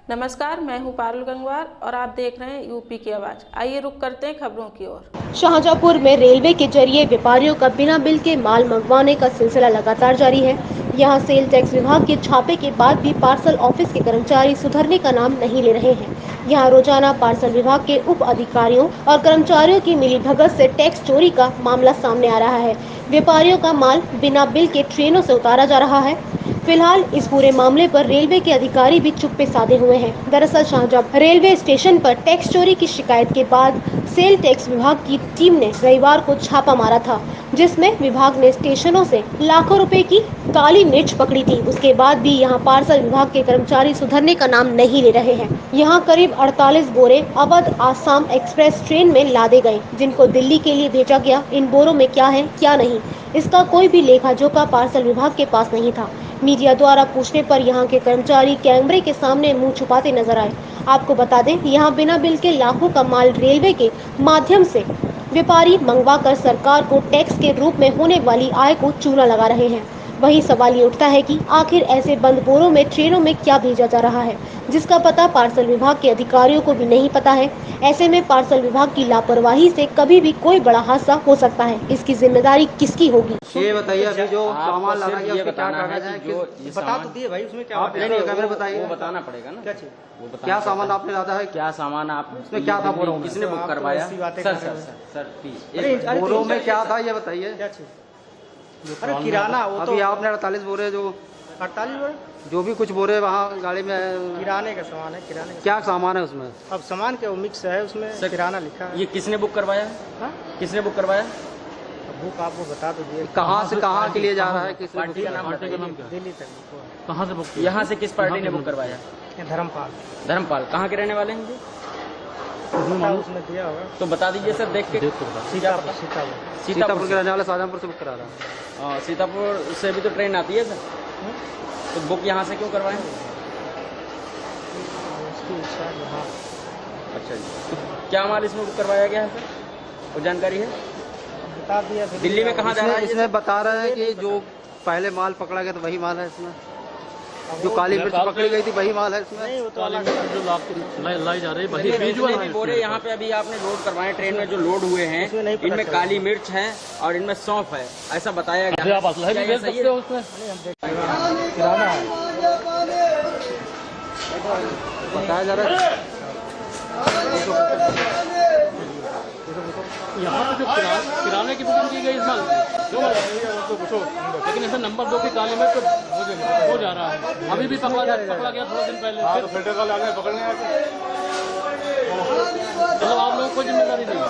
नमस्कार, मैं हूं पारुल गंगवार और आप देख रहे हैं यूपी की आवाज। आइए रुक करते हैं खबरों की ओर। शाहजहांपुर में रेलवे के जरिए व्यापारियों का बिना बिल के माल मंगवाने का सिलसिला लगातार जारी है। यहां सेल टैक्स विभाग के छापे के बाद भी पार्सल ऑफिस के कर्मचारी सुधरने का नाम नहीं ले रहे हैं। यहां रोजाना पार्सल विभाग के उप अधिकारियों और कर्मचारियों की मिलीभगत से टैक्स चोरी का मामला सामने आ रहा है। व्यापारियों का माल बिना बिल के ट्रेनों से उतारा जा रहा है। फिलहाल इस पूरे मामले पर रेलवे के अधिकारी भी चुप्पे साधे हुए हैं। दरअसल शाहजहांपुर रेलवे स्टेशन पर टैक्स चोरी की शिकायत के बाद सेल टैक्स विभाग की टीम ने रविवार को छापा मारा था, जिसमें विभाग ने स्टेशनों से लाखों रुपए की काली मिर्च पकड़ी थी। उसके बाद भी यहां पार्सल विभाग के कर्मचारी सुधरने का नाम नहीं ले रहे हैं। यहां करीब 48 बोरे अवध आसाम एक्सप्रेस ट्रेन में लादे गए, जिनको दिल्ली के लिए भेजा गया। इन बोरों में क्या है क्या नहीं, इसका कोई भी लेखा जोखा पार्सल विभाग के पास नहीं था। मीडिया द्वारा पूछने पर यहां के कर्मचारी कैमरे के सामने मुंह छुपाते नजर आए। आपको बता दें, यहां बिना बिल के लाखों का माल रेलवे के माध्यम से व्यापारी मंगवाकर सरकार को टैक्स के रूप में होने वाली आय को चूना लगा रहे हैं। वही सवाल ये उठता है कि आखिर ऐसे बंद बोरों में ट्रेनों में क्या भेजा जा रहा है, जिसका पता पार्सल विभाग के अधिकारियों को भी नहीं पता है। ऐसे में पार्सल विभाग की लापरवाही से कभी भी कोई बड़ा हादसा हो सकता है। इसकी जिम्मेदारी किसकी होगी? ये बताइए, अभी जो सामान लाना है उसमें क्या कागज है? बता तो दिए भाई, उसमें क्या आप नहीं कैमरे बताइए, वो बताना पड़ेगा ना। क्या चीज? वो बताना क्या सामान आपने लादा है? क्या सामान आप उसमें क्या था बोरों में? किसने बुक करवाया? सर प्लीज, बोरों में क्या था ये बताइए। क्या चीज? अरे किराना, वो तो अभी आपने 48 बोरे जो 48 बोरे जो भी कुछ बोरे वहाँ गाड़ी में किराने का सामान है। किराने का क्या सामान है उसमें? अब सामान क्या, वो मिक्स है, उसमें किराना लिखा है। ये किसने बुक करवाया? हाँ? किसने बुक करवाया? बुक आपको बता तो दिए। कहाँ से कहाँ के लिए जा रहा है? किस पार्टी का नाम बताइए। दिल्ली तक। कहाँ से बुक? यहाँ से किस पार्टी ने बुक करवाया? धर्मपाल। धर्मपाल कहाँ के रहने वाले हैं जी? उसमें दिया होगा तो बता दीजिए सर, देख के। सीतापुर। सीतापुर के रहने वाले शाहजहांपुर से बुक करा रहा है। सीतापुर से भी तो ट्रेन आती है सर, तो बुक यहाँ से क्यों करवाएं? अच्छा जी, तो क्या माल इसमें बुक करवाया गया है सर, वो जानकारी है? बता दिया। दिल्ली में कहाँ जा रहा है? इसमें बता रहे हैं कि जो पहले माल पकड़ा गया तो वही माल है इसमें, जो काली मिर्च पकड़ी गई थी वही माल है इसमें। नहीं, वो तो अलग लाई जा रही है। बोरे यहाँ पे अभी आपने लोड करवाए ट्रेन में, जो लोड हुए हैं इनमें काली मिर्च है और इनमें सौंफ है, ऐसा बताया गया। किराना है। बताया जा रहा है यहाँ पे जो किराने की बुकिंग की गई इस माल लेकिन ऐसा नंबर 2 की काली में तो हो जा रहा है। अभी भी पकड़ा गया थोड़ा दिन पहले। तो फिल्टर का लाने पकड़ने आए, मतलब आप लोगों को कोई जिम्मेदारी नहीं है।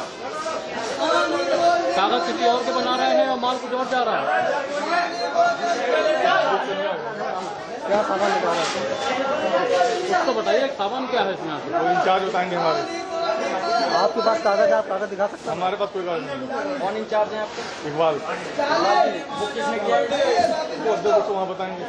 कागज किसी और के बना रहे हैं और माल कुछ और जा रहा है। क्या सामान निकाला है? तो बताइए सामान क्या है इसमें? इंचार्ज बताएंगे हमारे। आपके पास कागज है, आप कागज दिखा सकते हैं? हमारे पास कोई कागज नहीं है। कौन इंचार्ज है आपके? इकबाल बुक किसने किया है? वो वहाँ बताएंगे।